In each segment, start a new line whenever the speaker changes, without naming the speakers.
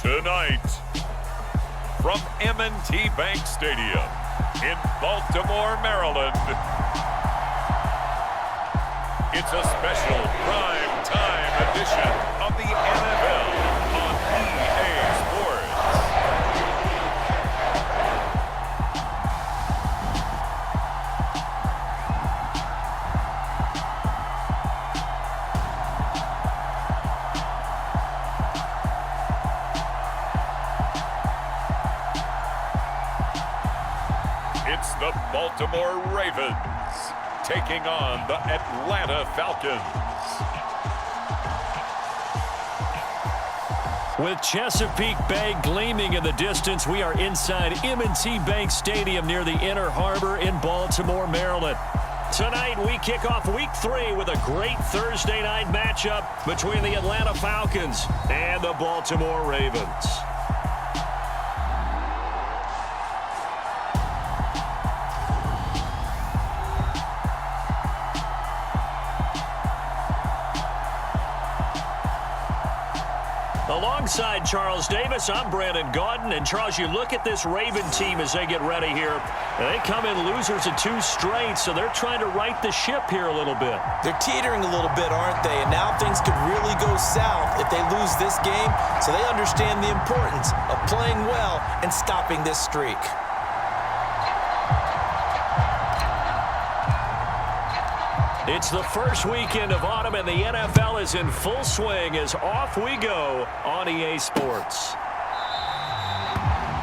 Tonight, from M&T Bank Stadium in Baltimore, Maryland, it's a special prime time edition of the NFL on EA Sports. It's the Baltimore Ravens taking on the Atlanta Falcons.
With Chesapeake Bay gleaming in the distance, we are inside M&T Bank Stadium near the Inner Harbor in Baltimore, Maryland. Tonight, we kick off Week 3 with a great Thursday night matchup between the Atlanta Falcons and the Baltimore Ravens. Alongside Charles Davis, I'm Brandon Gaudin. And Charles, you look at this Raven team as they get ready here. They come in losers of 2 straight, so they're trying to right the ship here a little bit.
They're teetering a little bit, aren't they? And now things could really go south if they lose this game. So they understand the importance of playing well and stopping this streak.
It's the first weekend of autumn, and the NFL is in full swing as off we go on EA Sports.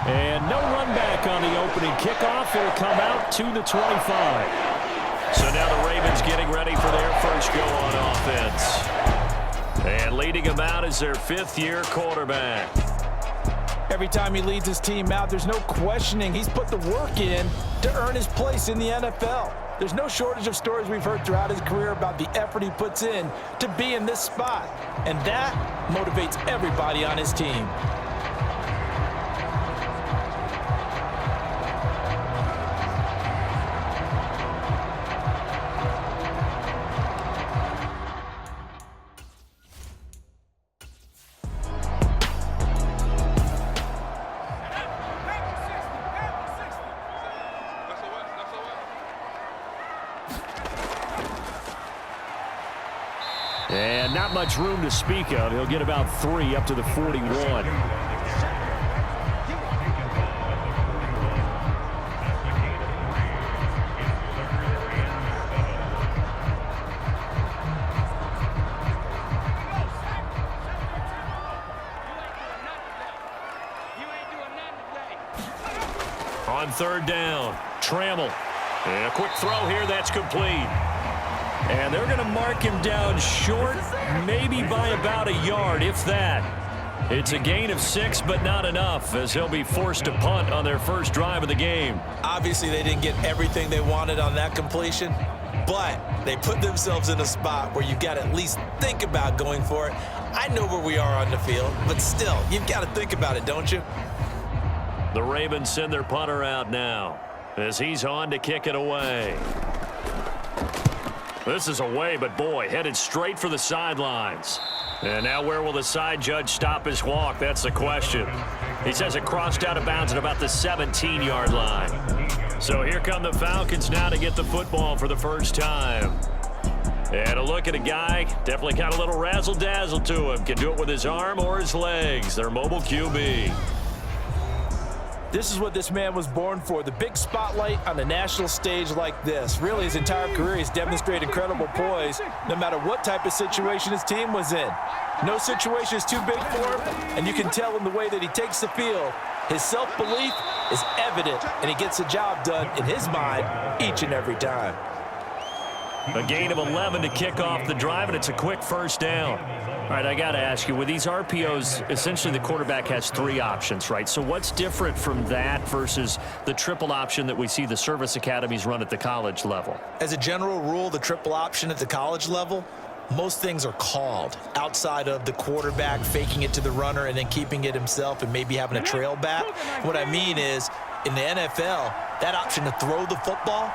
And no run back on the opening kickoff. It'll come out to the 25. So now the Ravens getting ready for their first go on offense. And leading them out is their 5th-year quarterback.
Every time he leads his team out, there's no questioning. He's put the work in to earn his place in the NFL. There's no shortage of stories we've heard throughout his career about the effort he puts in to be in this spot. And that motivates everybody on his team.
And not much room to speak of. He'll get about 3 up to the 41. On 3rd down, Trammell. And a quick throw here, that's complete. And they're going to mark him down short, maybe by about a yard, if that. It's a gain of 6, but not enough, as he'll be forced to punt on their first drive of the game.
Obviously, they didn't get everything they wanted on that completion, but they put themselves in a spot where you've got to at least think about going for it. I know where we are on the field, but still, you've got to think about it, don't you?
The Ravens send their punter out now, as he's on to kick it away. This is away, but boy, headed straight for the sidelines. And now where will the side judge stop his walk? That's the question. He says it crossed out of bounds at about the 17-yard line. So here come the Falcons now to get the football for the first time. And a look at a guy, definitely got a little razzle-dazzle to him. Can do it with his arm or his legs. Their mobile QB.
This is what this man was born for, the big spotlight on the national stage like this. Really, his entire career, he's demonstrated incredible poise, no matter what type of situation his team was in. No situation is too big for him, and you can tell in the way that he takes the field. His self-belief is evident, and he gets the job done in his mind each and every time.
A gain of 11 to kick off the drive, and it's a quick first down. All right, I got to ask you, with these RPOs, essentially the quarterback has 3 options, right? So what's different from that versus the triple option that we see the service academies run at the college level?
As a general rule, the triple option at the college level, most things are called outside of the quarterback faking it to the runner and then keeping it himself and maybe having a trail back. What I mean is, in the NFL, that option to throw the football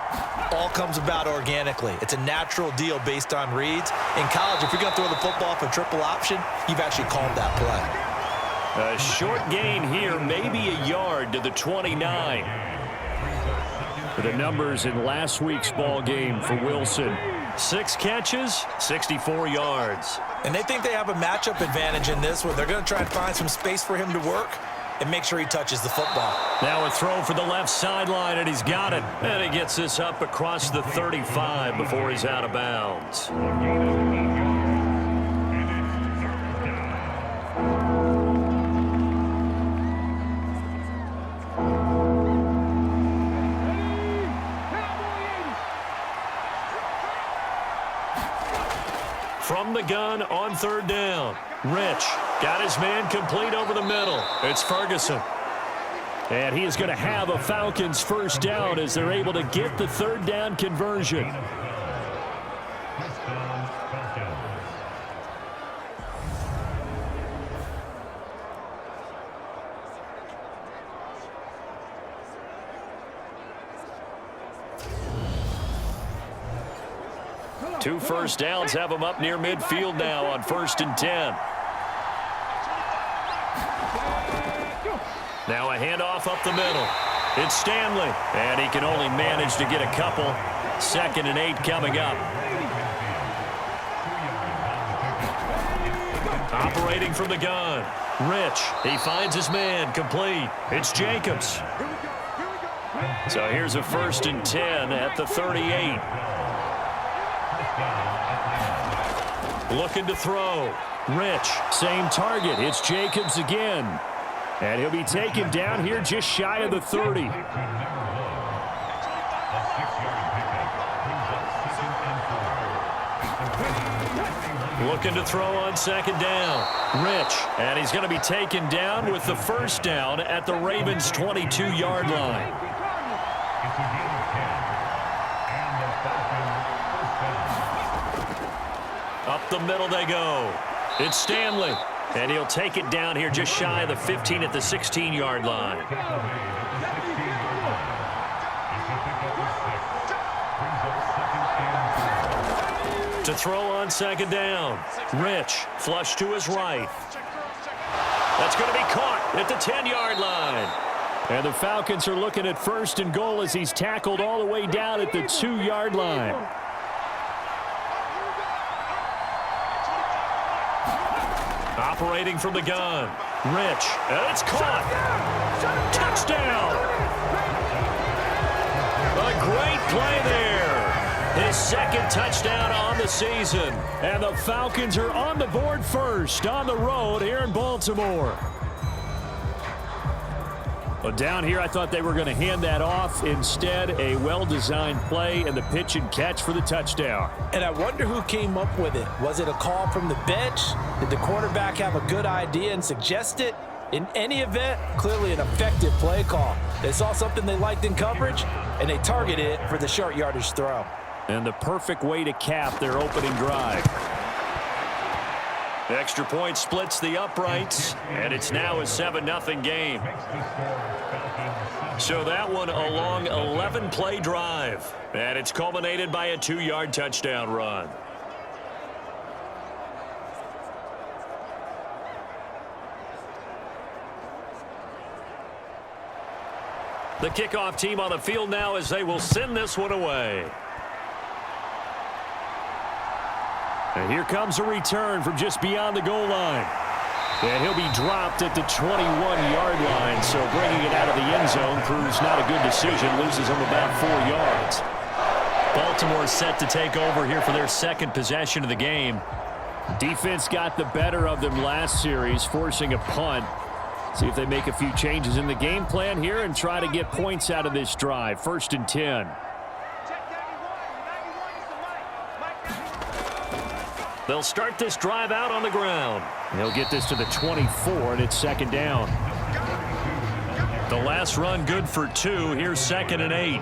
all comes about organically. It's a natural deal based on reads. In college, if you're going to throw the football for triple option, you've actually called that play.
A short gain here, maybe a yard to the 29. The numbers in last week's ball game for Wilson. 6 catches, 64 yards.
And they think they have a matchup advantage in this one. They're going to try and find some space for him to work and make sure he touches the football.
Now a throw for the left sideline, and he's got it. And he gets this up across the 35 before he's out of bounds. From the gun on third down. Rich got his man complete over the middle. It's Ferguson. And he is going to have a Falcons first down as they're able to get the third down conversion. Two first downs have them up near midfield now on 1st and 10. Now a handoff up the middle. It's Stanley, and he can only manage to get a couple. 2nd and 8 coming up. Operating from the gun. Rich, he finds his man complete. It's Jacobs. So here's a 1st and 10 at the 38. Looking to throw. Rich, same target. It's Jacobs again. And he'll be taken down here just shy of the 30. Looking to throw on 2nd down. Rich, and he's going to be taken down with the first down at the Ravens' 22-yard line. Up the middle they go. It's Stanley. And he'll take it down here just shy of the 15 at the 16-yard line. To throw on 2nd down. Rich, flush to his right. That's going to be caught at the 10-yard line. And the Falcons are looking at 1st and goal as he's tackled all the way down at the 2-yard line. Operating from the gun. Rich. And it's caught. Touchdown. A great play there. His 2nd touchdown on the season. And the Falcons are on the board first on the road here in Baltimore. Well, down here, I thought they were going to hand that off. Instead, a well-designed play and the pitch and catch for the touchdown.
And I wonder who came up with it. Was it a call from the bench? Did the quarterback have a good idea and suggest it? In any event, clearly an effective play call. They saw something they liked in coverage, and they targeted it for the short yardage throw.
And the perfect way to cap their opening drive. The extra point splits the uprights, and it's now a 7-0 game. So that one a long 11-play drive, and it's culminated by a 2-yard touchdown run. The kickoff team on the field now as they will send this one away. And here comes a return from just beyond the goal line. And he'll be dropped at the 21-yard line, so bringing it out of the end zone proves not a good decision, loses him about 4 yards. Baltimore set to take over here for their 2nd possession of the game. Defense got the better of them last series, forcing a punt. See if they make a few changes in the game plan here and try to get points out of this drive. 1st and 10. They'll start this drive out on the ground. He'll get this to the 24, and it's 2nd down. The last run good for 2. Here's 2nd and 8.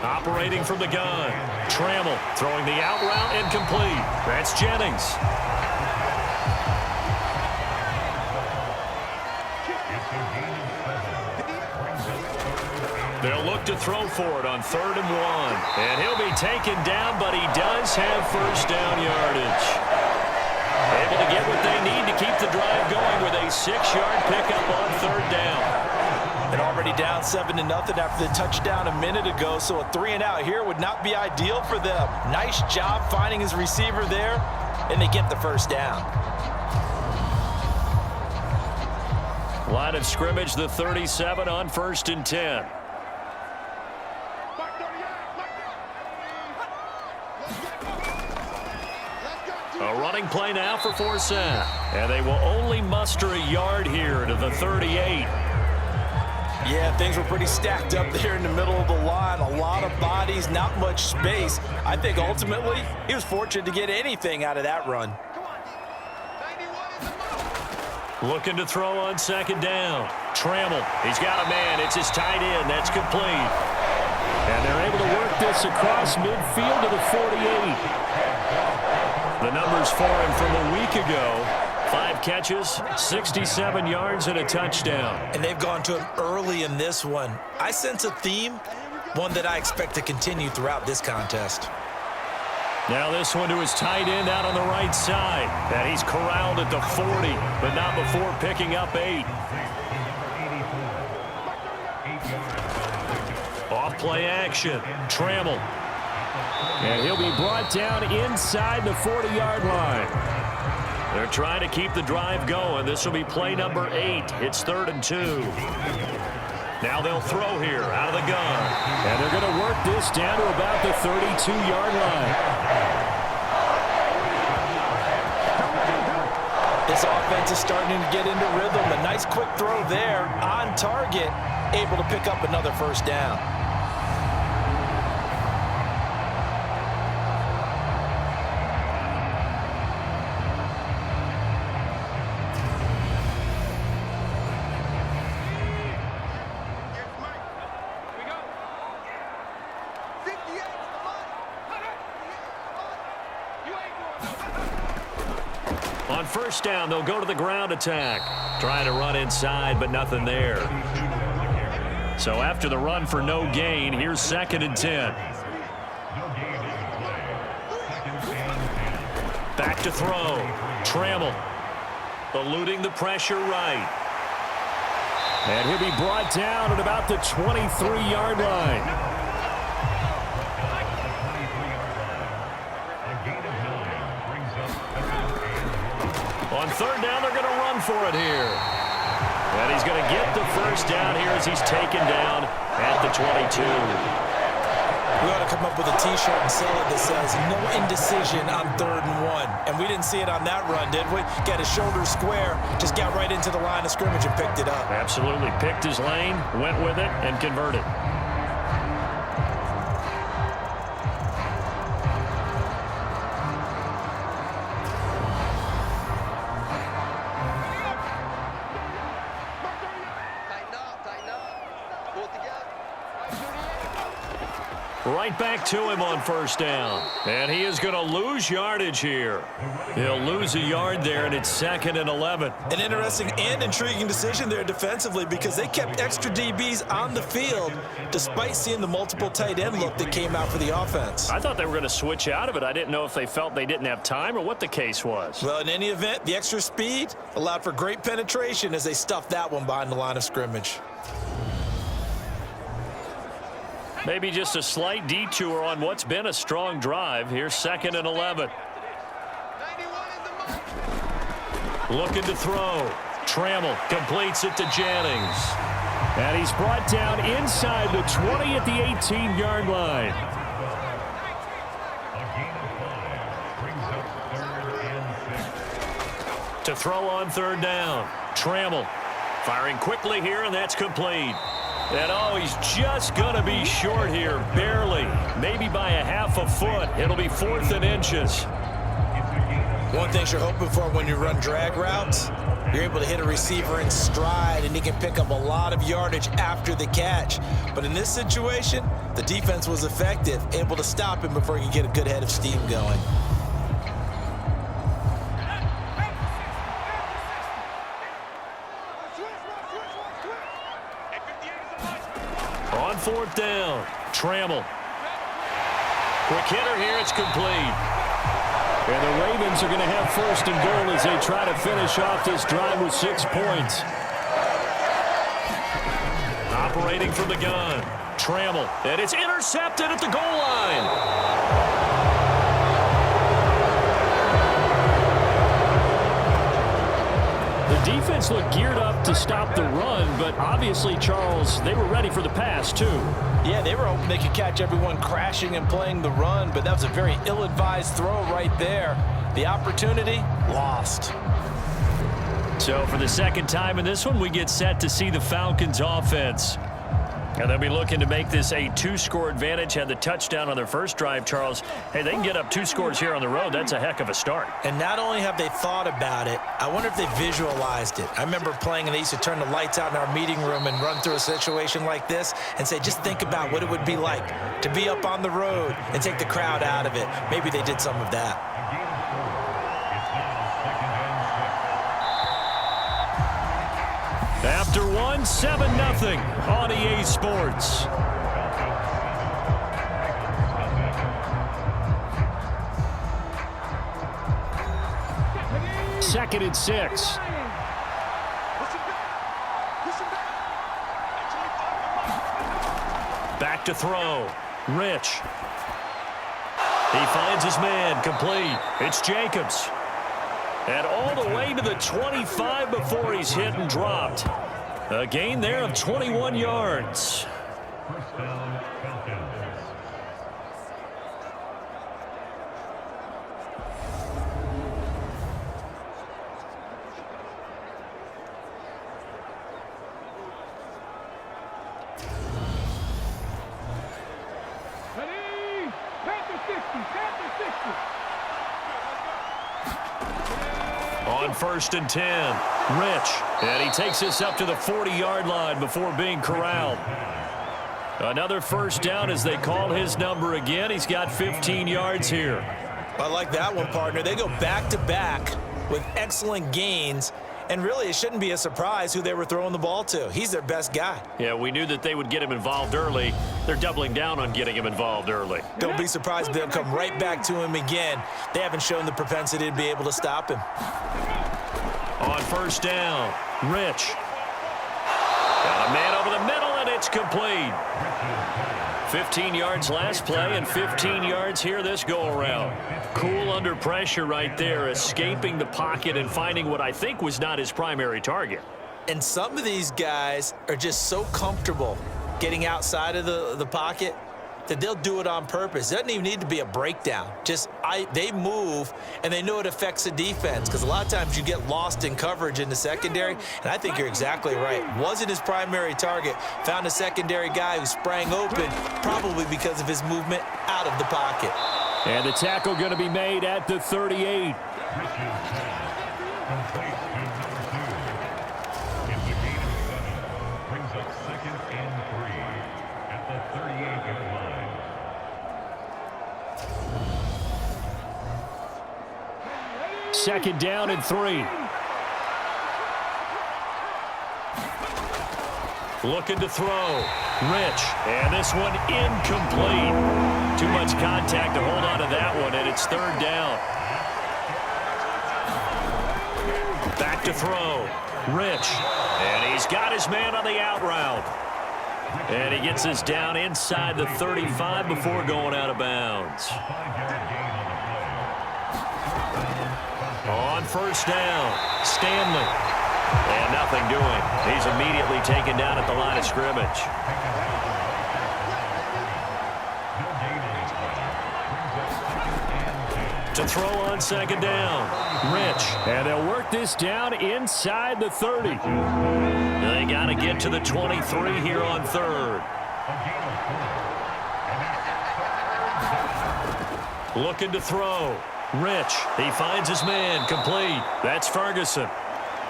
Operating from the gun. Trammell throwing the out route incomplete. That's Jennings. They'll look to throw for it on 3rd and 1. And he'll be taken down, but he does have first down yardage. able to get what they need to keep the drive going with a 6-yard pickup on 3rd down.
And already down 7-0 after the touchdown a minute ago, so a 3-and-out here would not be ideal for them. Nice job finding his receiver there, and they get the 1st down.
Line of scrimmage, the 37 on 1st and 10. A running play now for Forsett. And they will only muster a yard here to the 38.
Yeah, things were pretty stacked up there in the middle of the line. A lot of bodies, not much space. I think ultimately he was fortunate to get anything out of that run.
Looking to throw on 2nd down. Trammell. He's got a man. It's his tight end. That's complete. And they're able to work this across midfield to the 48. The numbers for him from a week ago. 5 catches, 67 yards, and a touchdown.
And they've gone to him early in this one. I sense a theme, one that I expect to continue throughout this contest.
Now this one to his tight end out on the right side. And he's corralled at the 40, but not before picking up 8. Off play action. Trammell. And he'll be brought down inside the 40-yard line. They're trying to keep the drive going. This will be play number 8. It's 3rd and 2. Now they'll throw here out of the gun. And they're going to work this down to about the 32-yard line.
This offense is starting to get into rhythm. A nice quick throw there on target, able to pick up another 1st down.
On 1st down, they'll go to the ground attack. Trying to run inside, but nothing there. So after the run for no gain, here's 2nd and 10. Back to throw. Trammell eluding the pressure right. And he'll be brought down at about the 23-yard line. On 3rd down, they're going to run for it here. And he's going to get the 1st down here as he's taken down at the 22.
We ought to come up with a T-shirt and sell it that says, no indecision on 3rd and 1. And we didn't see it on that run, did we? Got his shoulders square, just got right into the line of scrimmage and picked it up.
Absolutely. Picked his lane, went with it, and converted. Right back to him on 1st down. And he is going to lose yardage here. He'll lose a yard there, and it's 2nd and 11.
An interesting and intriguing decision there defensively because they kept extra DBs on the field despite seeing the multiple tight end look that came out for the offense.
I thought they were going to switch out of it. I didn't know if they felt they didn't have time or what the case was.
Well, in any event, the extra speed allowed for great penetration as they stuffed that one behind the line of scrimmage.
Maybe just a slight detour on what's been a strong drive. Here's 2nd and 11. Looking to throw. Trammell completes it to Jennings. And he's brought down inside the 20 at the 18-yard line. To throw on 3rd down. Trammell firing quickly here, and that's complete. And oh, he's just going to be short here, barely. Maybe by a half a foot. It'll be 4th and inches.
One thing you're hoping for when you run drag routes, you're able to hit a receiver in stride, and he can pick up a lot of yardage after the catch. But in this situation, the defense was effective, able to stop him before he could get a good head of steam going.
On 4th down, Trammell. Quick hitter here, it's complete. And the Ravens are going to have first and goal as they try to finish off this drive with 6 points. Operating from the gun. Trammell. And it's intercepted at the goal line. The defense looked geared up to stop the run, but obviously, Charles, they were ready for the pass, too.
Yeah, they were hoping they could catch everyone crashing and playing the run, but that was a very ill-advised throw right there. The opportunity, lost.
So for the second time in this one, we get set to see the Falcons offense. And they'll be looking to make this a 2-score advantage. Had the touchdown on their first drive, Charles. Hey, they can get up 2 scores here on the road. That's a heck of a start.
And not only have they thought about it, I wonder if they visualized it. I remember playing, and they used to turn the lights out in our meeting room and run through a situation like this and say, just think about what it would be like to be up on the road and take the crowd out of it. Maybe they did some of that.
After one, 7-0 on EA Sports. Second and 6. Back to throw. Rich. He finds his man, complete. It's Jacobs. And all the way to the 25 before he's hit and dropped. A gain there of 21 yards.
First down, Falcons.
Ready? Panther 60, Panther 60.
On first and 10, Rich. And he takes this up to the 40-yard line before being corralled. Another first down as they call his number again. He's got 15 yards here.
I like that one, partner. They go back-to-back with excellent gains. And really, it shouldn't be a surprise who they were throwing the ball to. He's their best guy.
Yeah, we knew that they would get him involved early. They're doubling down on getting him involved early.
Don't be surprised if they'll come right back to him again. They haven't shown the propensity to be able to stop him.
On first down, Rich. Got a man over the middle, and it's complete. 15 yards last play and 15 yards here this go-around. Cool under pressure right there, escaping the pocket and finding what I think was not his primary target.
And some of these guys are just so comfortable getting outside of the pocket that they'll do it on purpose. It doesn't even need to be a breakdown. They move, and they know it affects the defense because a lot of times you get lost in coverage in the secondary, and I think you're exactly right. Wasn't his primary target. Found a secondary guy who sprang open, probably because of his movement out of the pocket.
And the tackle going to be made at the 38. Second down and 3. Looking to throw. Rich. And this one incomplete. Too much contact to hold on to that one, and it's third down. Back to throw. Rich. And he's got his man on the out route. And he gets this down inside the 35 before going out of bounds. On first down, Stanley. And nothing doing. He's immediately taken down at the line of scrimmage. To throw on second down, Rich. And they'll work this down inside the 30. They got to get to the 23 here on third. Looking to throw. Rich, he finds his man, complete. That's Ferguson.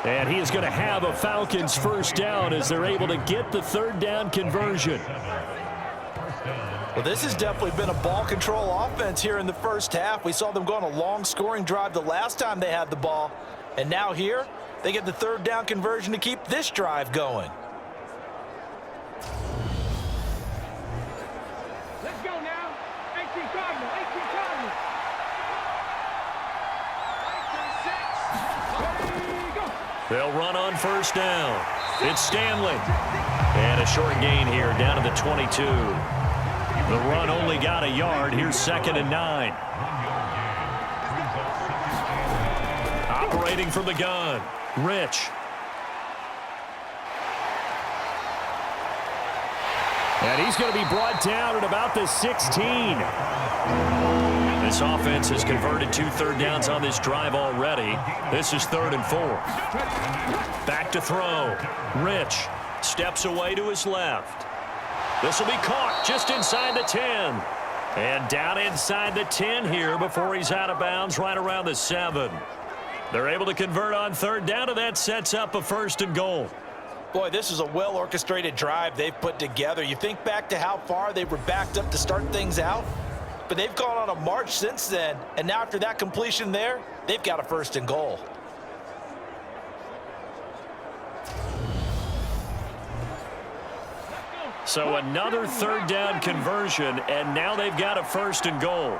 And he is going to have a Falcons first down as they're able to get the third down conversion.
Well, this has definitely been a ball control offense here in the first half. We saw them go on a long scoring drive the last time they had the ball. And now here, they get the third down conversion to keep this drive going.
Let's go now. 18 Cardinal, 18 Cardinal.
They'll run on first down. It's Stanley. And a short gain here down to the 22. The run only got a yard. Here's 2nd and 9. Operating from the gun, Rich. And he's going to be brought down at about the 16. This offense has converted 2 third downs on this drive already. This is 3rd and 4. Back to throw. Rich steps away to his left. This will be caught just inside the 10. And down inside the 10 here before he's out of bounds right around the 7. They're able to convert on 3rd down, and that sets up a 1st and goal.
Boy, this is a well-orchestrated drive they've put together. You think back to how far they were backed up to start things out, but they've gone on a march since then, and now after that completion there, they've got a 1st and goal.
So another 3rd down conversion, and now they've got a 1st and goal.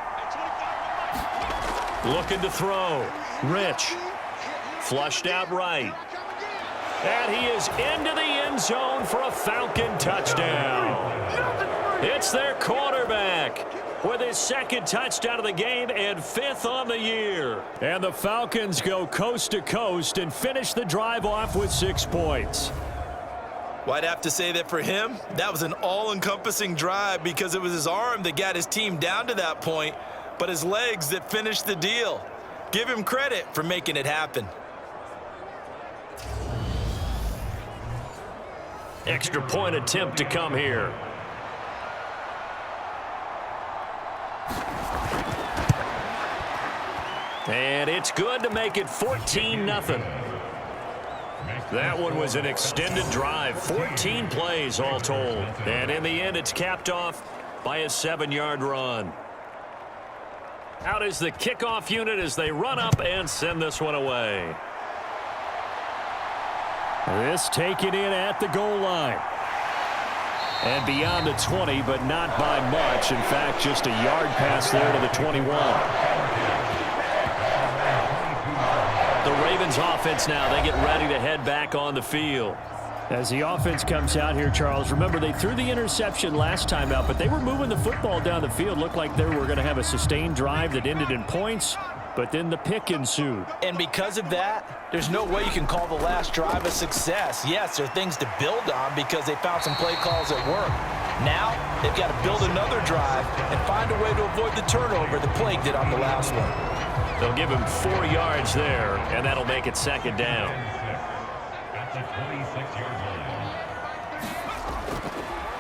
Looking to throw. Rich. Flushed out right. And he is into the end zone for a Falcon touchdown. It's their quarterback with his 2nd touchdown of the game and 5th on the year. And the Falcons go coast to coast and finish the drive off with 6 points.
Well, I'd have to say that for him, that was an all-encompassing drive because it was his arm that got his team down to that point, but his legs that finished the deal. Give him credit for making it happen.
Extra point attempt to come here. And it's good to make it 14-0. That one was an extended drive, 14 plays all told. And in the end, it's capped off by a 7-yard run. Out is the kickoff unit as they run up and send this one away. This taken in at the goal line. And beyond the 20, but not by much. In fact, just a yard pass there to the 21. The Ravens offense now, they get ready to head back on the field. As the offense comes out here, Charles, remember they threw the interception last time out, but they were moving the football down the field. Looked like they were going to have a sustained drive that ended in points, but then the pick ensued.
And because of that, there's no way you can call the last drive a success. Yes, there are things to build on because they found some play calls at work. Now, they've got to build another drive and find a way to avoid the turnover that plagued it on the last one.
They'll give him 4 yards there, and that'll make it 2nd down.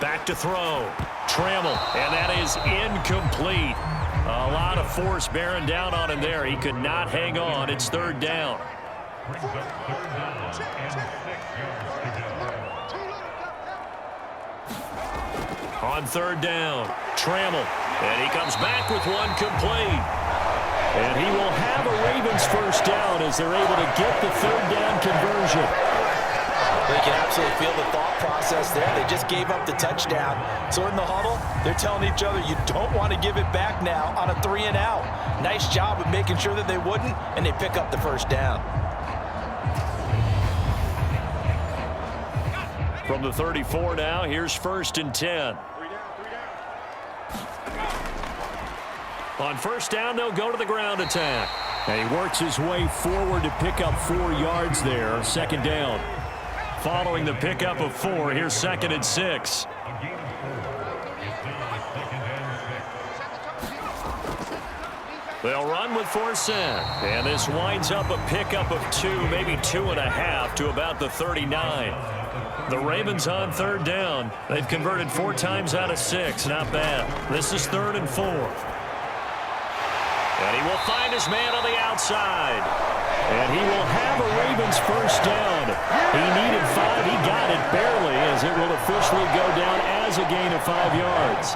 Back to throw. Trammell, and that is incomplete. A lot of force bearing down on him there. He could not hang on. It's 3rd down. On 3rd down, Trammell, and he comes back with one complete. And he will have a Ravens 1st down as they're able to get the 3rd down conversion.
They can absolutely feel the thought process there. They just gave up the touchdown. So in the huddle, they're telling each other, you don't want to give it back now on a 3 and out. Nice job of making sure that they wouldn't, and they pick up the 1st down.
From the 34 now, here's 1st and 10. On 1st down, they'll go to the ground attack. And he works his way forward to pick up 4 yards there. 2nd down. Following the pickup of 4, here's 2nd and 6. They'll run with 4 set. And this winds up a pickup of 2, maybe 2.5 to about the 39. The Ravens on 3rd down. They've converted 4 times out of 6. Not bad. This is 3rd and 4. And he will find his man on the outside. And he will have a Ravens 1st down. He needed 5. He got it barely as it will officially go down as a gain of 5 yards.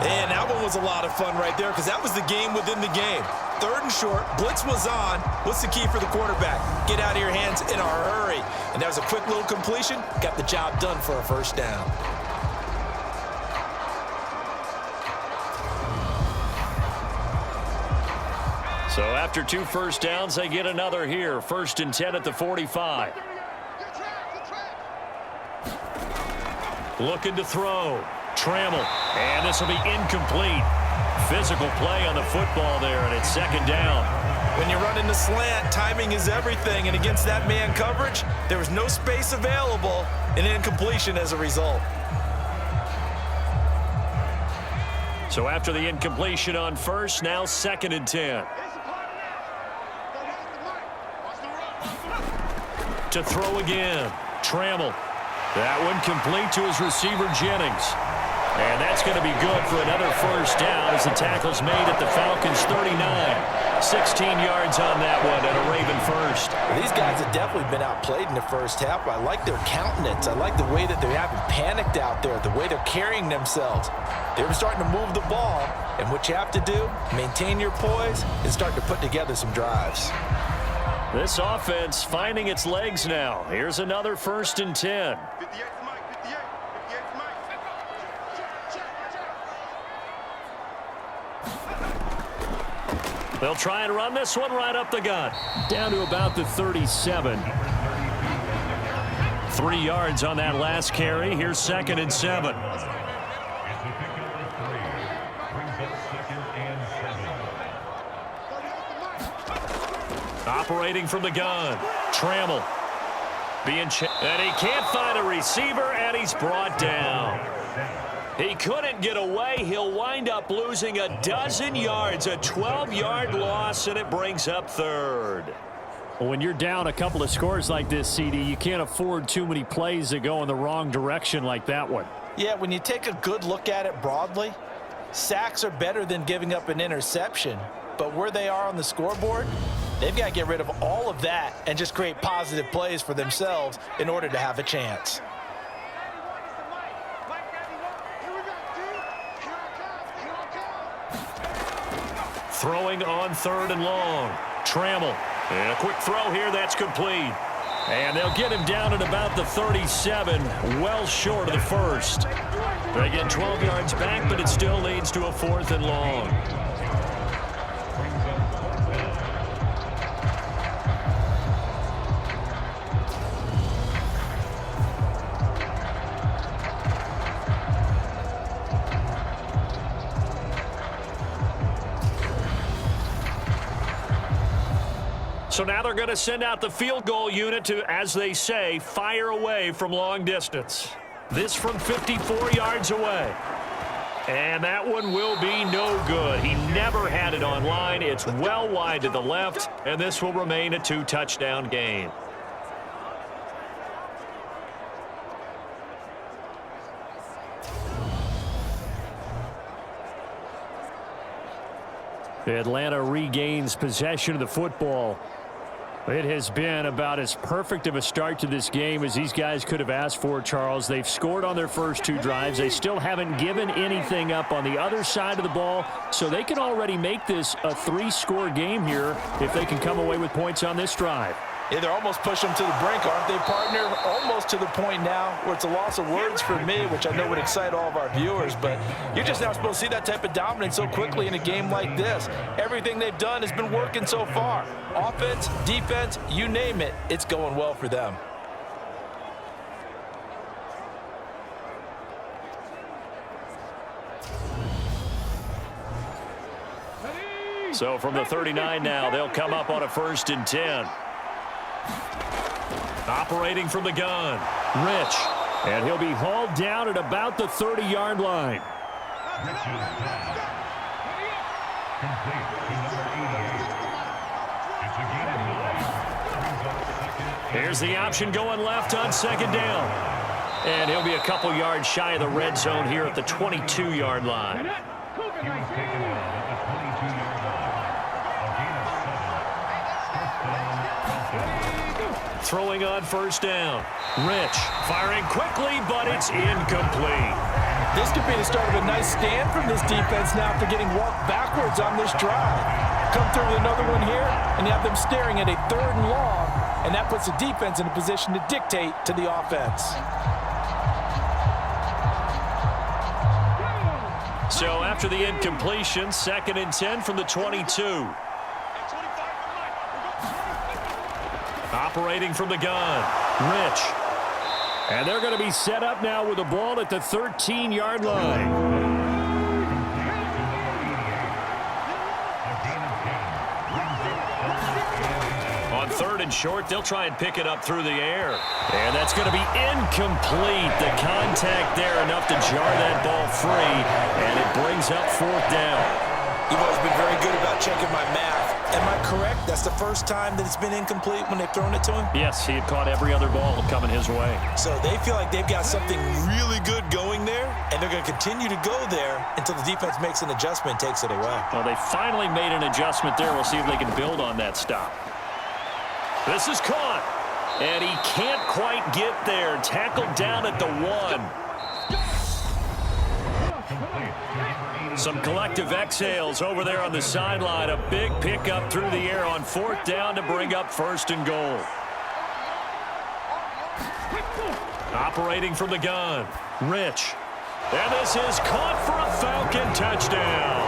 And that one was a lot of fun right there because that was the game within the game. 3rd and short, blitz was on. What's the key for the quarterback? Get out of your hands in a hurry. And that was a quick little completion. Got the job done for a 1st down.
So after 2 first downs, they get another here. 1st and 10 at the 45. Looking to throw. Trammell. And this will be incomplete. Physical play on the football there, and it's 2nd down.
When you're running the slant, timing is everything, and against that man coverage, there was no space available, and incompletion as a result.
So after the incompletion on 1st, now 2nd and 10. To throw again. Trammell. That one complete to his receiver, Jennings. And that's going to be good for another 1st down as the tackle's made at the Falcons' 39. 16 yards on that one and a Raven first.
These guys have definitely been outplayed in the first half. I like their countenance. I like the way that they haven't panicked out there, the way they're carrying themselves. They're starting to move the ball, and what you have to do, maintain your poise and start to put together some drives.
This offense finding its legs now. Here's another 1st and 10. They'll try and run this one right up the gut. Down to about the 37. 3 yards on that last carry. Here's 2nd and 7. Operating from the gun. Trammell. And he can't find a receiver, and he's brought down. He couldn't get away. He'll wind up losing a dozen yards, a 12-yard loss, and it brings up 3rd.
Well, when you're down a couple of scores like this, CD, you can't afford too many plays that go in the wrong direction like that one.
Yeah, when you take a good look at it broadly, sacks are better than giving up an interception. But where they are on the scoreboard, they've got to get rid of all of that and just create positive plays for themselves in order to have a chance.
Throwing on 3rd and long. Trammell. And a quick throw here. That's complete. And they'll get him down at about the 37, well short of the 1st. They get 12 yards back, but it still leads to a 4th and long. So now they're going to send out the field goal unit to, as they say, fire away from long distance. This from 54 yards away. And that one will be no good. He never had it on line. It's well wide to the left, and this will remain a 2-touchdown game.
Atlanta regains possession of the football. It has been about as perfect of a start to this game as these guys could have asked for, Charles. They've scored on their first 2 drives. They still haven't given anything up on the other side of the ball, so they can already make this a 3-score game here if they can come away with points on this drive.
Yeah, they're almost pushing them to the brink, aren't they, partner? Almost to the point now where it's a loss of words for me, which I know would excite all of our viewers, but you're just not supposed to see that type of dominance so quickly in a game like this. Everything they've done has been working so far. Offense, defense, you name it, it's going well for them.
So from the 39 now, they'll come up on a 1st and 10. Operating from the gun, Rich. And he'll be hauled down at about the 30-yard line. Here's the option going left on 2nd down. And he'll be a couple yards shy of the red zone here at the 22-yard line. Throwing on 1st down. Rich firing quickly, but it's incomplete.
This could be the start of a nice stand from this defense now after getting walked backwards on this drive. Come through with another one here, and you have them staring at a 3rd and long, and that puts the defense in a position to dictate to the offense.
So after the incompletion, 2nd and 10 from the 22. Operating from the gun, Rich.
And they're going to be set up now with the ball at the 13-yard line.
On 3rd and short, they'll try and pick it up through the air. And that's going to be incomplete. The contact there enough to jar that ball free, and it brings up 4th down.
You've always been very good about checking my math. Am I correct? That's the first time that it's been incomplete when they've thrown it to him?
Yes, he had caught every other ball coming his way.
So they feel like they've got something really good going there, and they're going to continue to go there until the defense makes an adjustment and takes it away.
Well, they finally made an adjustment there. We'll see if they can build on that stop.
This is caught, and he can't quite get there. Tackled down at the 1. Some collective exhales over there on the sideline. A big pickup through the air on 4th down to bring up 1st and goal. Operating from the gun, Rich. And this is caught for a Falcon touchdown.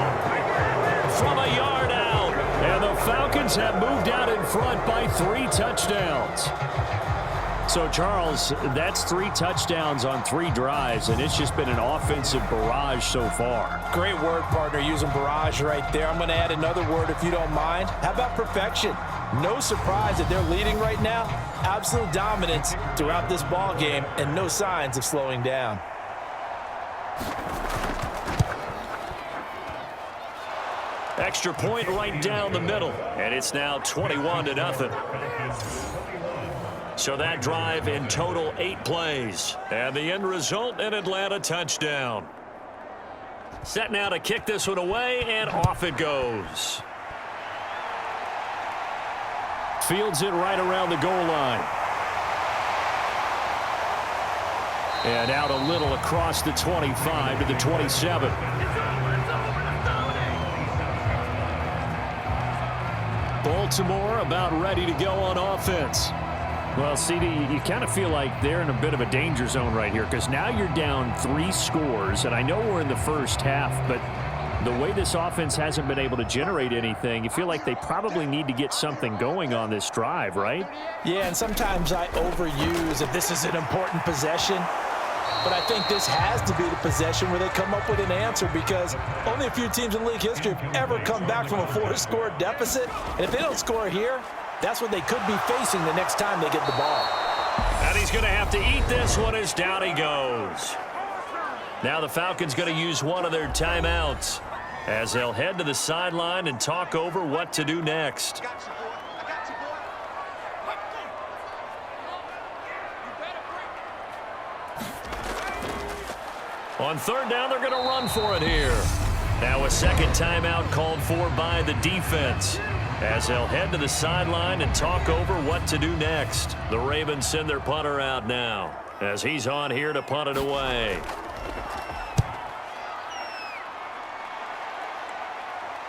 From a yard out. And the Falcons have moved out in front by 3 touchdowns.
So, Charles, that's 3 touchdowns on 3 drives, and it's just been an offensive barrage so far.
Great word, partner, using barrage right there. I'm going to add another word if you don't mind. How about perfection? No surprise that they're leading right now. Absolute dominance throughout this ball game and no signs of slowing down.
Extra point right down the middle, and it's now 21-0. So that drive in total 8 plays, and the end result, an Atlanta touchdown. Set now to kick this one away, and off it goes.
Fields it right around the goal line. And out a little across the 25 to the 27. Baltimore about ready to go on offense. Well, CD, you kind of feel like they're in a bit of a danger zone right here because now you're down 3 scores, and I know we're in the first half, but the way this offense hasn't been able to generate anything, you feel like they probably need to get something going on this drive, right?
Yeah, and sometimes I overuse if this is an important possession. But I think this has to be the possession where they come up with an answer because only a few teams in league history have ever come back from a 4-score deficit. And if they don't score here, that's what they could be facing the next time they get the ball.
And he's going to have to eat this one as down he goes. Now the Falcons going to use one of their timeouts as they'll head to the sideline and talk over what to do next. On 3rd down, they're going to run for it here. Now a second timeout called for by the defense as they'll head to the sideline and talk over what to do next. The Ravens send their punter out now as he's on here to punt it away.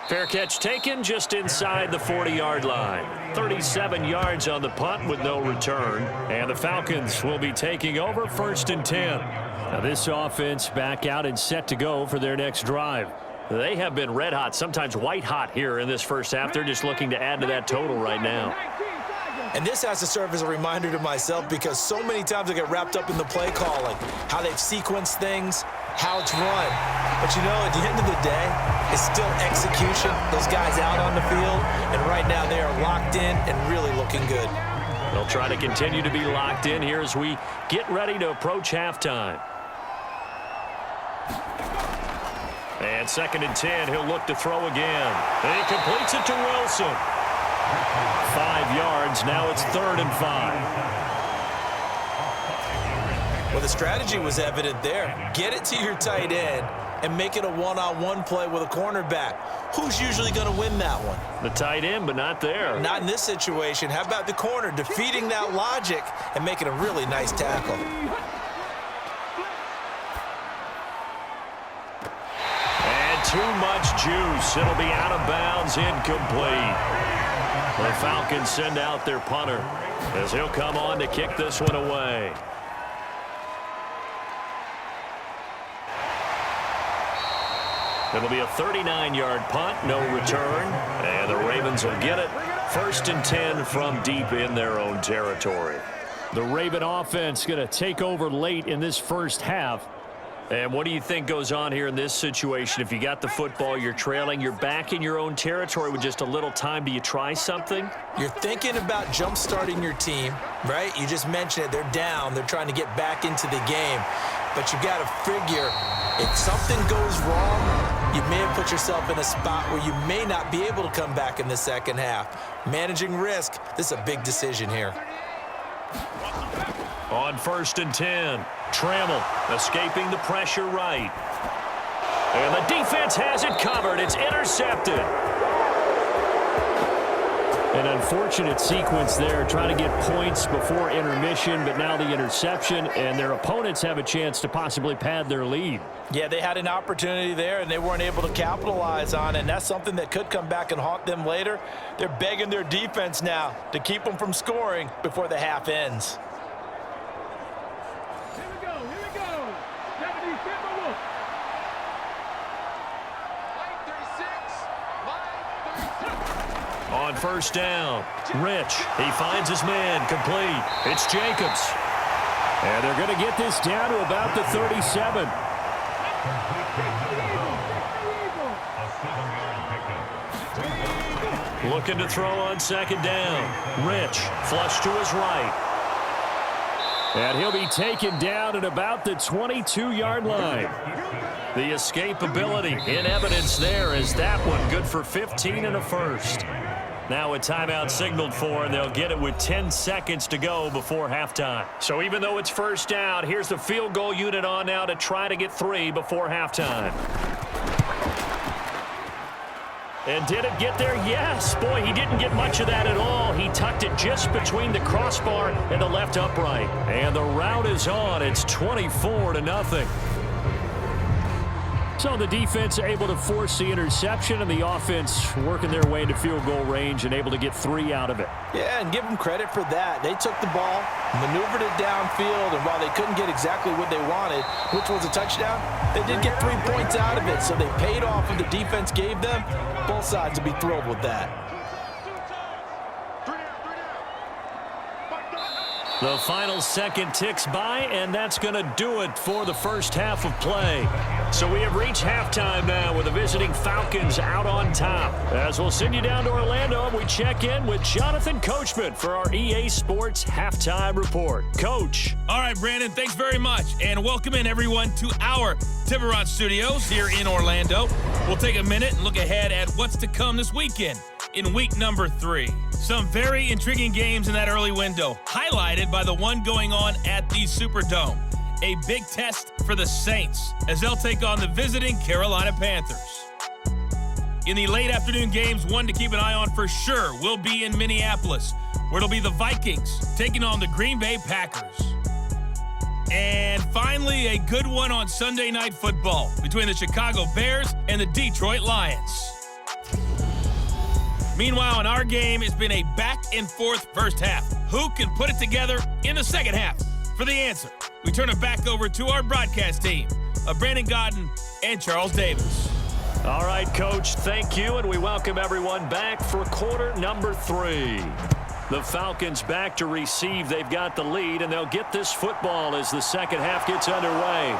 Fair catch taken just inside the 40-yard line. 37 yards on the punt with no return. And the Falcons will be taking over 1st and 10.
Now this offense back out and set to go for their next drive.
They have been red hot, sometimes white hot here in this first half. They're just looking to add to that total right now.
And this has to serve as a reminder to myself because so many times I get wrapped up in the play calling, how they've sequenced things, how it's run. But you know, at the end of the day, it's still execution. Those guys out on the field, and right now they are locked in and really looking good.
They'll try to continue to be locked in here as we get ready to approach halftime. And 2nd and 10, he'll look to throw again. And he completes it to Wilson. 5 yards, now it's 3rd and 5.
Well, the strategy was evident there. Get it to your tight end and make it a one-on-one play with a cornerback. Who's usually going to win that one?
The tight end, but not there.
Not in this situation. How about the corner defeating that logic and making a really nice tackle?
Too much juice. It'll be out of bounds, incomplete. The Falcons send out their punter as he'll come on to kick this one away. It'll be a 39-yard punt, no return, and the Ravens will get it 1st and 10 from deep in their own territory.
The Raven offense going to take over late in this first half.
And what do you think goes on here in this situation? If you got the football, you're trailing, you're back in your own territory with just a little time. Do you try something?
You're thinking about jump-starting your team, right? You just mentioned it. They're down. They're trying to get back into the game. But you got to figure, if something goes wrong, you may have put yourself in a spot where you may not be able to come back in the second half. Managing risk, this is a big decision here.
On 1st and 10, Trammell escaping the pressure right. And the defense has it covered. It's intercepted.
An unfortunate sequence there, trying to get points before intermission, but now the interception, and their opponents have a chance to possibly pad their lead.
Yeah, they had an opportunity there, and they weren't able to capitalize on it, and that's something that could come back and haunt them later. They're begging their defense now to keep them from scoring before the half ends.
Here we go. 70, Timberwolves.
On 1st down, Rich, he finds his man, complete. It's Jacobs.
And they're going to get this down to about the 37.
Looking to throw on 2nd down. Rich, flush to his right.
And he'll be taken down at about the 22-yard line.
The escapability in evidence there is that one good for 15 and a first. Now a timeout signaled for, and they'll get it with 10 seconds to go before halftime. So even though it's 1st down, here's the field goal unit on now to try to get 3 before halftime. And did it get there? Yes. Boy, he didn't get much of that at all. He tucked it just between the crossbar and the left upright. And the route is on. It's 24-0.
So the defense able to force the interception, and the offense working their way into field goal range and able to get 3 out of it.
Yeah, and give them credit for that. They took the ball, maneuvered it downfield, and while they couldn't get exactly what they wanted, which was a touchdown, they did get 3 points out of it, so they paid off what the defense gave them. Both sides will be thrilled with that.
The final second ticks by, and that's going to do it for the first half of play. So we have reached halftime now with the visiting Falcons out on top. As we'll send you down to Orlando, we check in with Jonathan Coachman for our EA Sports Halftime Report. Coach.
All right, Brandon, thanks very much. And welcome in, everyone, to our Tiburon Studios here in Orlando. We'll take a minute and look ahead at what's to come this weekend in week number 3. Some very intriguing games in that early window, highlighted by the one going on at the Superdome. A big test for the Saints as they'll take on the visiting Carolina Panthers. In the late afternoon games, one to keep an eye on for sure will be in Minneapolis, where it'll be the Vikings taking on the Green Bay Packers. And finally, a good one on Sunday Night Football between the Chicago Bears and the Detroit Lions. Meanwhile, in our game, it's been a back-and-forth first half. Who can put it together in the second half? For the answer, we turn it back over to our broadcast team of Brandon Godden and Charles Davis.
All right, Coach, thank you, and we welcome everyone back for quarter number 3. The Falcons back to receive. They've got the lead, and they'll get this football as the second half gets underway.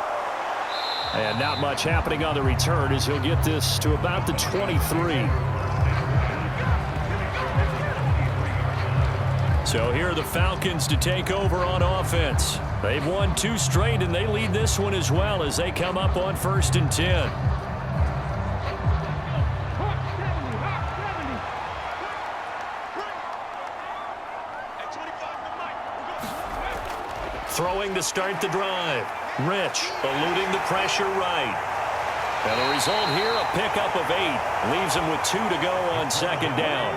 And not much happening on the return as he'll get this to about the 23. So here are the Falcons to take over on offense. They've won 2 straight, and they lead this one as well as they come up on 1st and 10. Throwing to start the drive. Rich eluding the pressure right. And the result here, a pickup of 8. Leaves him with 2 to go on 2nd down.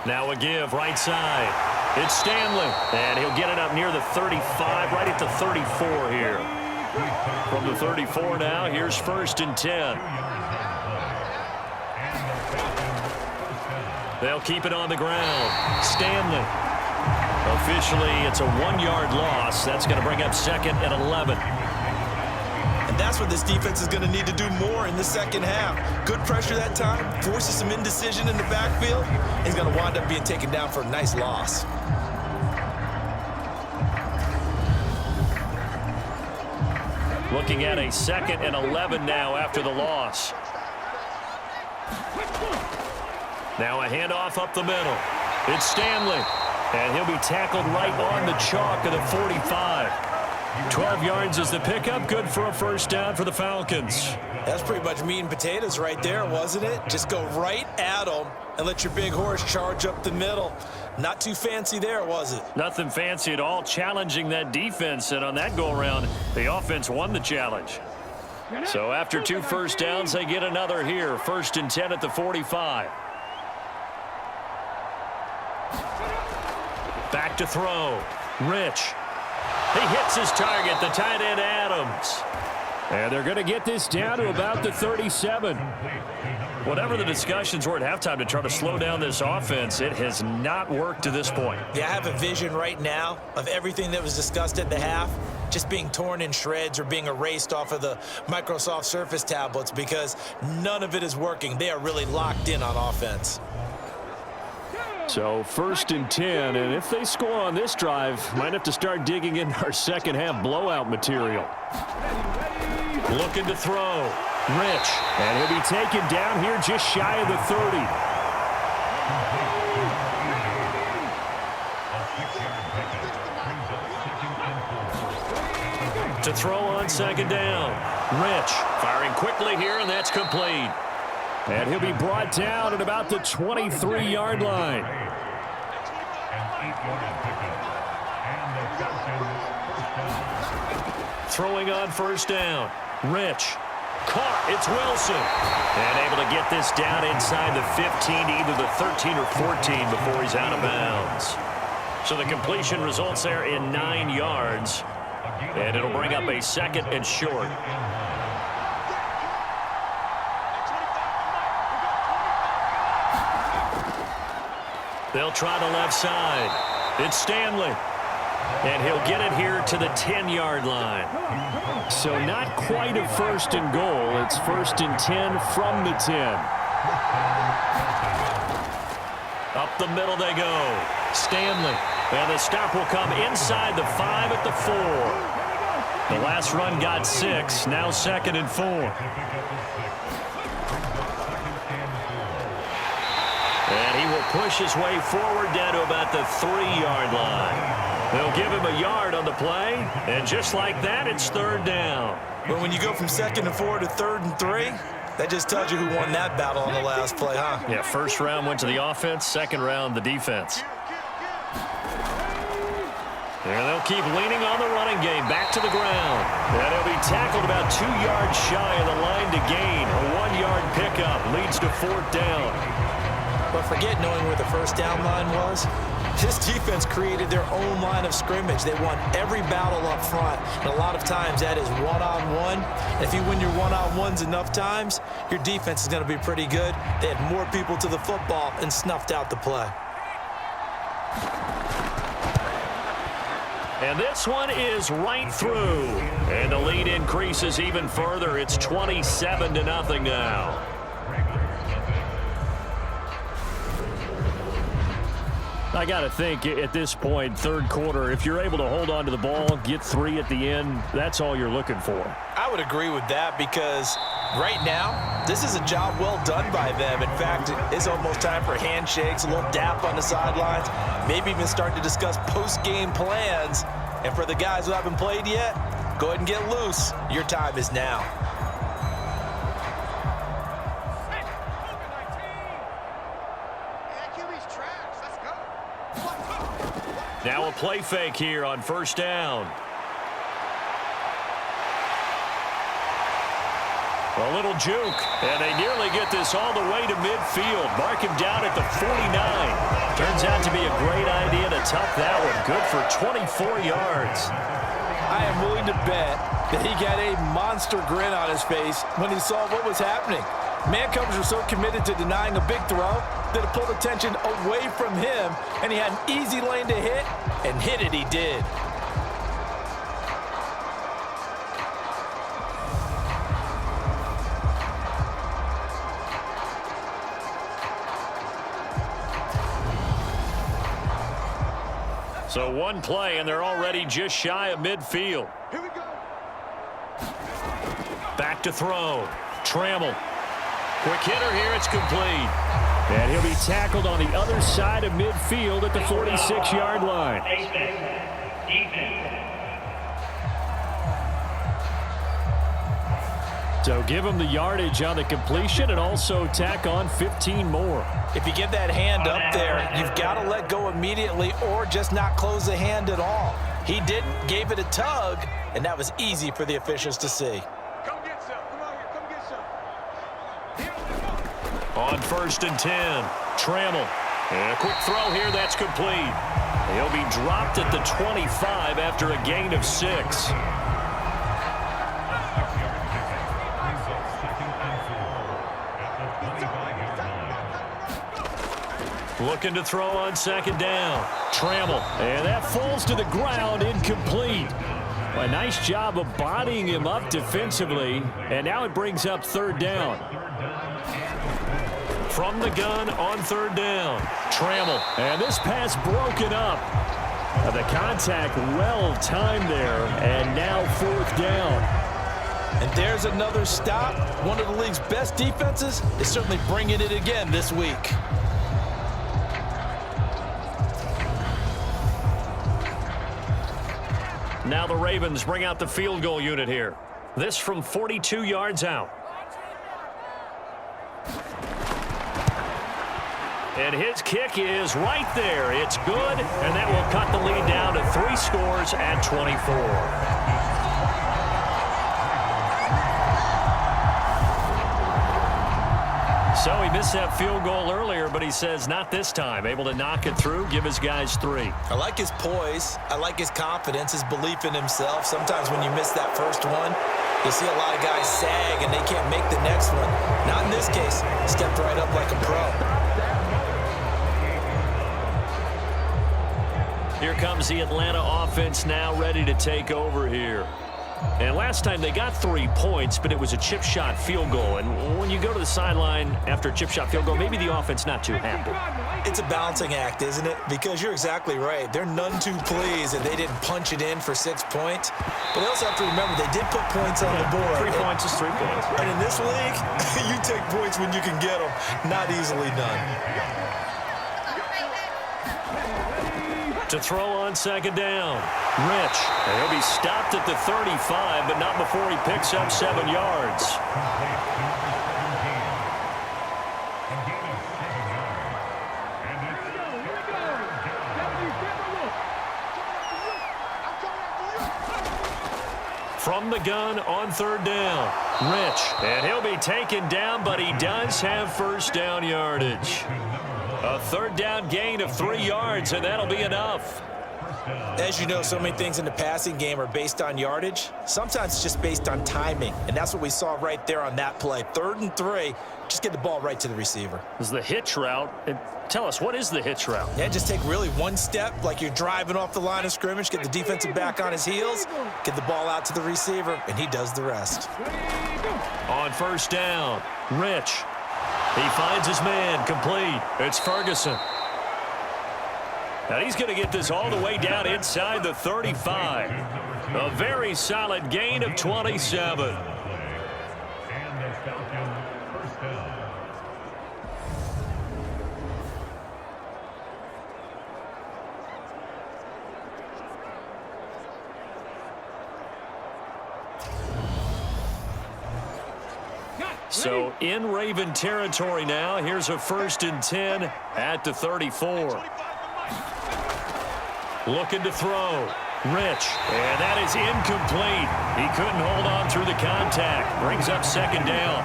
Now a give, right side. It's Stanley, and he'll get it up near the 35, right at the 34 here. From the 34 now, here's 1st and 10. They'll keep it on the ground. Stanley. Officially, it's a 1-yard loss. That's going to bring up 2nd and 11.
And that's what this defense is going to need to do more in the second half. Good pressure that time, forces some indecision in the backfield. He's going to wind up being taken down for a nice loss.
Looking at a 2nd and 11 now after the loss. Now a handoff up the middle. It's Stanley. And he'll be tackled right on the chalk of the 45. 12 yards is the pickup. Good for a first down for the Falcons.
That's pretty much meat and potatoes right there, wasn't it? Just go right at them and let your big horse charge up the middle. Not too fancy there, was it?
Nothing fancy at all, challenging that defense. And on that go-around, the offense won the challenge. So after 2 first downs, they get another here. 1st and 10 at the 45. Back to throw. Rich. He hits his target, the tight end Adams.
And they're going to get this down to about the 37.
Whatever the discussions were at halftime to try to slow down this offense, it has not worked to this point.
Yeah, I have a vision right now of everything that was discussed at the half just being torn in shreds or being erased off of the Microsoft Surface tablets because none of it is working. They are really locked in on offense.
So 1st and 10, and if they score on this drive, might have to start digging in our second half blowout material.
Looking to throw. Rich.
And he'll be taken down here just shy of the 30.
To throw on 2nd down. Rich firing quickly here, and that's complete.
And he'll be brought down at about the 23-yard line.
Throwing on 1st down. Rich. Caught. It's Wilson. And able to get this down inside the 15 to either the 13 or 14 before he's out of bounds. So the completion results there in 9 yards. And it'll bring up a 2nd and short. They'll try the left side. It's Stanley. And he'll get it here to the 10-yard line.
So not quite a 1st and goal. It's 1st and 10 from the 10.
Up the middle they go. Stanley. And the stop will come inside the 5 at the 4. The last run got 6. Now 2nd and 4. And he will push his way forward down to about the 3-yard line. They'll give him a yard on the play, and just like that, it's 3rd down.
But when you go from 2nd and 4 to 3rd and 3, that just tells you who won that battle on the last play, huh?
Yeah, 1st round went to the offense, 2nd round the defense. And they'll keep leaning on the running game, back to the ground. And he'll be tackled about 2 yards shy of the line to gain. A 1-yard pickup leads to 4th down.
But forget knowing where the 1st down line was. This defense created their own line of scrimmage. They won every battle up front. And a lot of times that is one-on-one. And if you win your one-on-ones enough times, your defense is going to be pretty good. They had more people to the football and snuffed out the play.
And this one is right through. And the lead increases even further. It's 27-0 now.
I got to think at this point, 3rd quarter, if you're able to hold on to the ball, get 3 at the end, that's all you're looking for.
I would agree with that because right now, this is a job well done by them. In fact, it's almost time for handshakes, a little dap on the sidelines, maybe even start to discuss post-game plans. And for the guys who haven't played yet, go ahead and get loose. Your time is now.
Now a play fake here on 1st down. A little juke, and they nearly get this all the way to midfield. Mark him down at the 49. Turns out to be a great idea to tuck that one. Good for 24 yards.
I am willing to bet that he got a monster grin on his face when he saw what was happening. Man-covers were so committed to denying a big throw that it pulled attention away from him, and he had an easy lane to hit, and hit it he did.
So one play, and they're already just shy of midfield.
Here we go.
Back to throw. Trammell. Quick hitter here. It's complete.
And he'll be tackled on the other side of midfield at the 46-yard line. So give him the yardage on the completion and also tack on 15 more.
If you get that hand up there, you've got to let go immediately or just not close the hand at all. He didn't, gave it a tug, and that was easy for the officials to see.
Come get some. Come on here. Come get some.
On 1st and 10, Trammell. And a quick throw here, that's complete. He'll be dropped at the 25 after a gain of 6. Looking to throw on 2nd down. Trammell. And that falls to the ground, incomplete. A nice job of bodying him up defensively. And now it brings up 3rd down. From the gun on 3rd down. Trammell. And this pass broken up. The contact well timed there. And now 4th down.
And there's another stop. One of the league's best defenses is certainly bringing it again this week.
Now the Ravens bring out the field goal unit here. This from 42 yards out. And his kick is right there. It's good, and that will cut the lead down to 3 scores at 24. So he missed that field goal earlier, but he says not this time. Able to knock it through, give his guys 3.
I like his poise. I like his confidence, his belief in himself. Sometimes when you miss that first one, you see a lot of guys sag and they can't make the next one. Not in this case. Stepped right up like a pro.
Here comes the Atlanta offense now ready to take over here. And last time they got 3 points, but it was a chip shot field goal. And when you go to the sideline after a chip shot field goal, maybe the offense not too happy.
It's a balancing act, isn't it? Because you're exactly right. They're none too pleased that they didn't punch it in for 6 points. But they also have to remember they did put points on the board.
3 points is 3 points.
And in this league, you take points when you can get them. Not easily done.
To throw on 2nd down. Rich. And he'll be stopped at the 35, but not before he picks up 7 yards. From the gun on 3rd down. Rich. And he'll be taken down, but he does have 1st down yardage. A 3rd down gain of 3 yards, and that'll be enough.
As you know, so many things in the passing game are based on yardage. Sometimes it's just based on timing, and that's what we saw right there on that play. 3rd and 3, just get the ball right to the receiver.
This is the hitch route. And tell us, what is the hitch route?
Yeah, just take really one step, like you're driving off the line of scrimmage, get the defensive back on his heels, get the ball out to the receiver, and he does the rest.
On 1st down, Rich. He finds his man, complete. It's Ferguson. Now he's going to get this all the way down inside the 35. A very solid gain of 27. So in Raven territory now. Here's a 1st and 10 at the 34. Looking to throw. Rich. And that is incomplete. He couldn't hold on through the contact. Brings up 2nd down.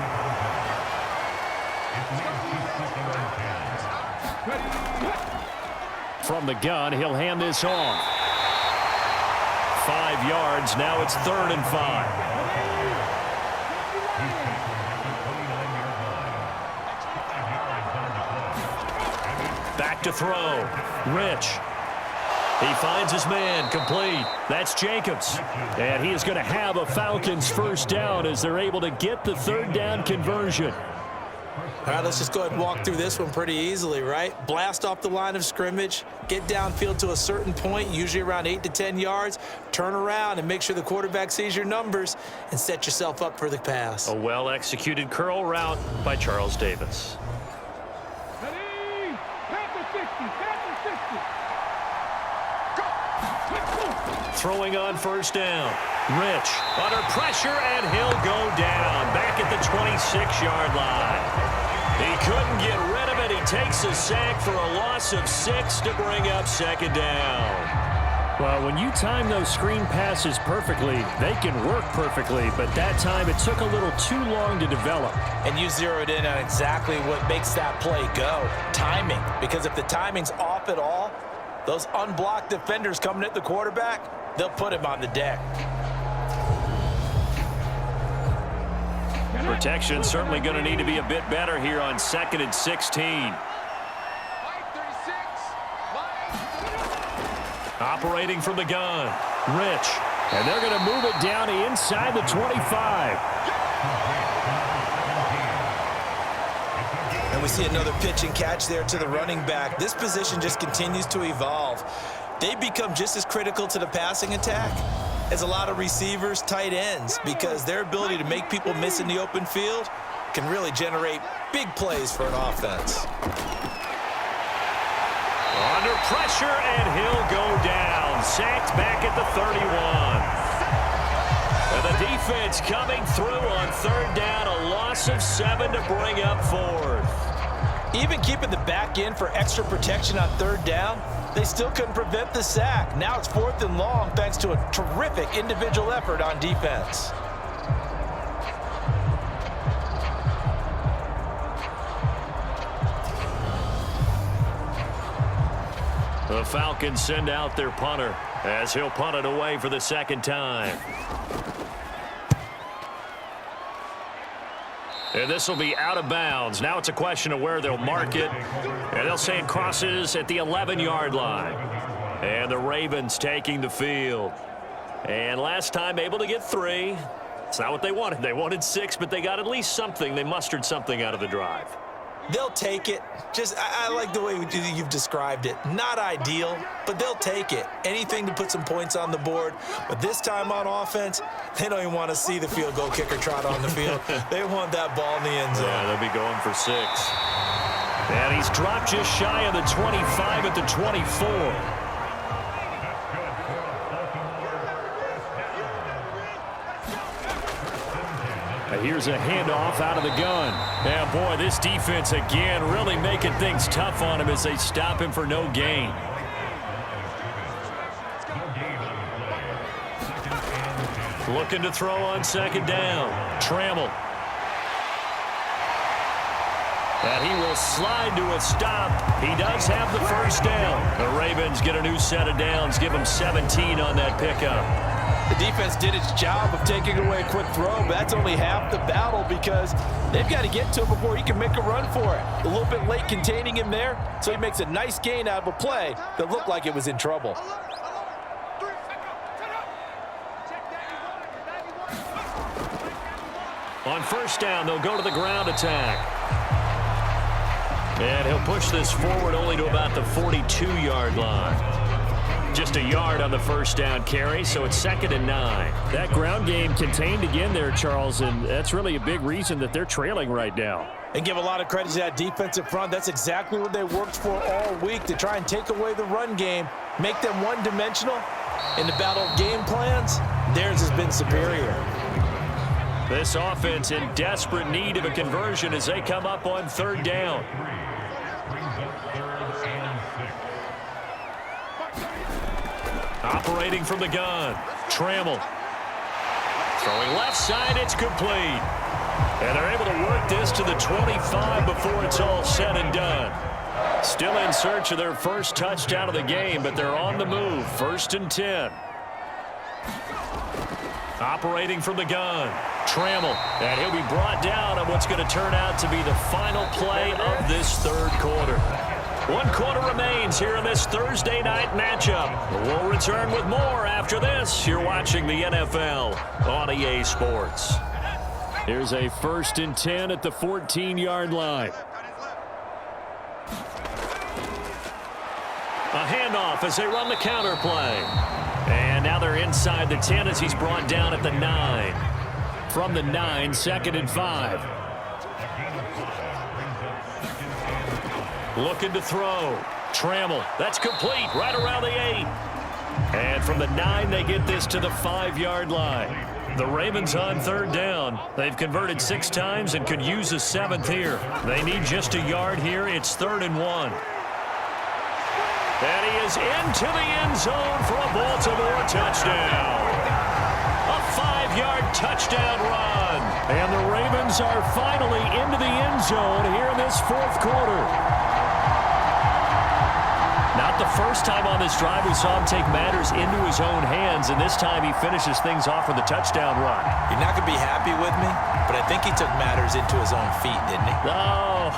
From the gun, he'll hand this off.
5 yards. Now it's 3rd and 5. Back to throw. Rich. He finds his man, complete. That's Jacobs.
And he is going to have a Falcons 1st down as they're able to get the 3rd down conversion.
All right, let's just go ahead and walk through this one pretty easily, right? Blast off the line of scrimmage, get downfield to a certain point, usually around 8 to 10 yards, turn around and make sure the quarterback sees your numbers and set yourself up for the pass.
A well-executed curl route by Charles Davis.
Ready? Back to 60. Back to 60.
Throwing on first down. Rich under pressure, and he'll go down back at the 26-yard line. He couldn't get rid of it. He takes a sack for a loss of 6 to bring up second down.
Well, when you time those screen passes perfectly, they can work perfectly, but that time it took a little too long to develop.
And you zeroed in on exactly what makes that play go, timing. Because if the timing's off at all, those unblocked defenders coming at the quarterback, they'll put him on the deck.
Protection certainly going to need to be a bit better here on 2nd and 16. Operating from the gun. Rich.
And they're going to move it down inside the 25.
And we see another pitch and catch there to the running back. This position just continues to evolve. They become just as critical to the passing attack as a lot of receivers, tight ends, because their ability to make people miss in the open field can really generate big plays for an offense.
Under pressure, and he'll go down. Sacked back at the 31. And the defense coming through on 3rd down. A loss of 7 to bring up 4th.
Even keeping the back in for extra protection on 3rd down, they still couldn't prevent the sack. Now it's 4th and long thanks to a terrific individual effort on defense.
The Falcons send out their punter as he'll punt it away for the 2nd time. And this will be out of bounds. Now it's a question of where they'll mark it. And they'll say it crosses at the 11-yard line. And the Ravens taking the field. And last time able to get 3. It's not what they wanted. They wanted 6, but they got at least something. They mustered something out of the drive.
They'll take it. I like the way you've described it. Not ideal, but they'll take it. Anything to put some points on the board. But this time on offense, they don't even want to see the field goal kicker trot on the field. They want that ball in the end zone.
Yeah, they'll be going for 6. And he's dropped just shy of the 25 at the 24.
Here's a handoff out of the gun.
Yeah, boy, this defense again really making things tough on him as they stop him for no gain. Looking to throw on 2nd down. Trammell. And he will slide to a stop. He does have the first down. The Ravens get a new set of downs, give him 17 on that pickup.
The defense did its job of taking away a quick throw, but that's only half the battle because they've got to get to him before he can make a run for it. A little bit late containing him there, so he makes a nice gain out of a play that looked like it was in trouble.
On first down, they'll go to the ground attack. And he'll push this forward only to about the 42-yard line. Just a yard on the first down carry, so it's 2nd and 9.
That ground game contained again there, Charles, and that's really a big reason that they're trailing right now.
And give a lot of credit to that defensive front. That's exactly what they worked for all week, to try and take away the run game, make them one-dimensional. In the battle of game plans, theirs has been superior.
This offense in desperate need of a conversion as they come up on 3rd down. Operating from the gun, Trammell. Throwing left side, it's complete. And they're able to work this to the 25 before it's all said and done. Still in search of their first touchdown of the game, but they're on the move. 1st and 10. Operating from the gun, Trammell. And he'll be brought down on what's going to turn out to be the final play of this 3rd quarter. 1 quarter remains here in this Thursday night matchup. We'll return with more after this. You're watching the NFL on EA Sports.
Here's a 1st and 10 at the 14-yard line. A handoff as they run the counter play. And now they're inside the 10 as he's brought down at the 9. From the 9, 2nd and 5. Looking to throw. Trammell. That's complete right around the 8. And from the 9, they get this to the 5-yard line. The Ravens on 3rd down. They've converted 6 times and could use a 7th here. They need just a yard here. It's 3rd and 1. And he is into the end zone for a Baltimore touchdown. A 5-yard touchdown run. And the Ravens are finally into the end zone here in this 4th quarter. Not the first time on this drive we saw him take matters into his own hands, and this time he finishes things off with a touchdown run.
You're not going to be happy with me, but I think he took matters into his own feet, didn't he?
Oh,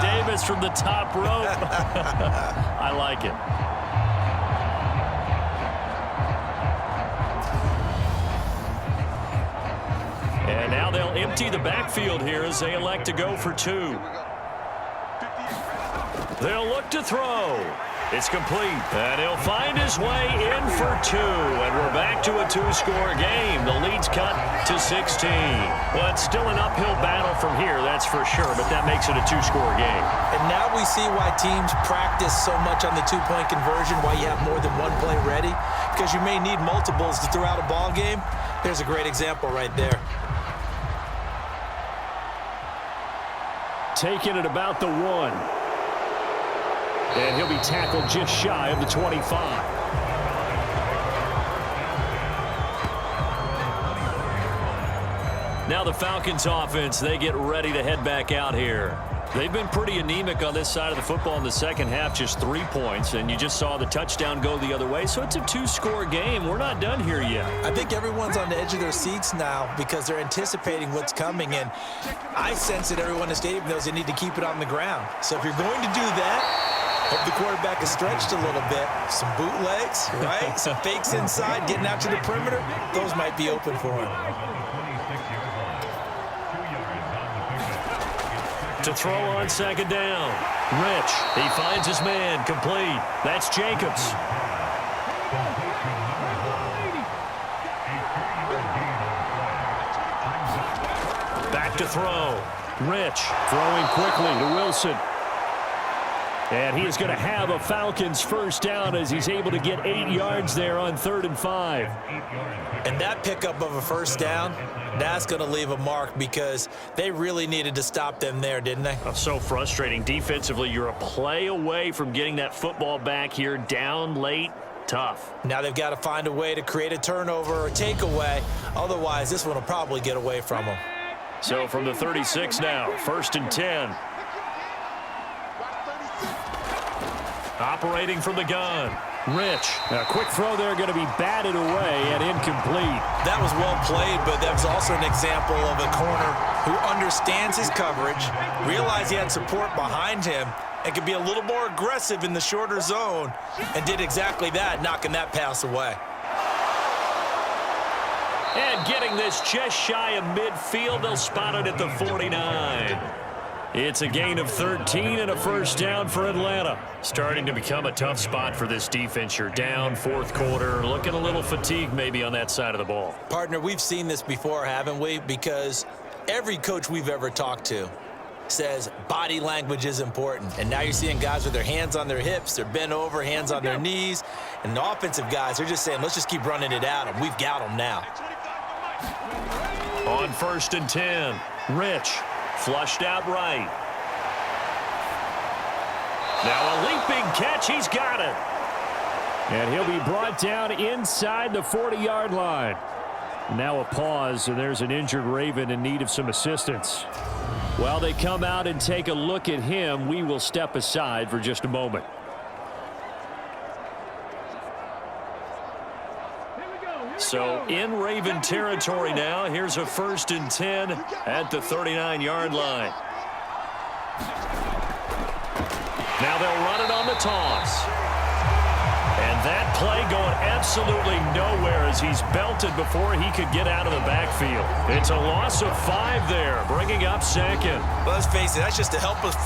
Davis from the top rope. I like it. And now they'll empty the backfield here as they elect to go for 2. They'll look to throw. It's complete. And he'll find his way in for 2. And we're back to a 2-score game. The lead's cut to 16. Well, it's still an uphill battle from here, that's for sure, but that makes it a 2-score game.
And now we see why teams practice so much on the 2-point conversion, why you have more than one play ready, because you may need multiples to throw out a ball game. There's a great example right there.
Taking it about the 1. And he'll be tackled just shy of the 25. Now the Falcons offense, they get ready to head back out here. They've been pretty anemic on this side of the football in the second half, just 3 points, and you just saw the touchdown go the other way, so it's a 2-score game. We're not done here yet.
I think everyone's on the edge of their seats now because they're anticipating what's coming, and I sense that everyone in the stadium knows they need to keep it on the ground. So if you're going to do that, hope the quarterback is stretched a little bit. Some bootlegs, right? Some fakes inside, getting out to the perimeter. Those might be open for him.
To throw on 2nd down. Rich, he finds his man, complete. That's Jacobs. Back to throw. Rich throwing quickly to Wilson. And he is going to have a Falcons 1st down as he's able to get 8 yards there on 3rd and 5.
And that pickup of a 1st down, that's going to leave a mark because they really needed to stop them there, didn't they?
Oh, so frustrating. Defensively, you're a play away from getting that football back here down late. Tough.
Now they've got to find a way to create a turnover or a takeaway. Otherwise, this one will probably get away from them.
So from the 36 now, 1st and 10. Operating from the gun. Rich. A quick throw there going to be batted away and incomplete.
That was well played, but that was also an example of a corner who understands his coverage, realized he had support behind him, and could be a little more aggressive in the shorter zone, and did exactly that, knocking that pass away.
And getting this just shy of midfield, they'll spot it at the 49. It's a gain of 13 and a 1st down for Atlanta. Starting to become a tough spot for this defense. You're down 4th quarter, looking a little fatigued maybe on that side of the ball.
Partner, we've seen this before, haven't we? Because every coach we've ever talked to says body language is important. And now you're seeing guys with their hands on their hips, they're bent over, hands on their knees. And the offensive guys, they're just saying, let's just keep running it at them. We've got them now.
On 1st and 10, Rich. Flushed out right. Now a leaping catch. He's got it. And he'll be brought down inside the 40-yard line. Now a pause, and there's an injured Raven in need of some assistance. While they come out and take a look at him, we will step aside for just a moment. So in Raven territory now. Here's a 1st and 10 at the 39-yard line. Now they'll run it on the toss. And that play going absolutely nowhere as he's belted before he could get out of the backfield. It's a loss of 5 there, bringing up second.
Well, let's face it, that's just to help us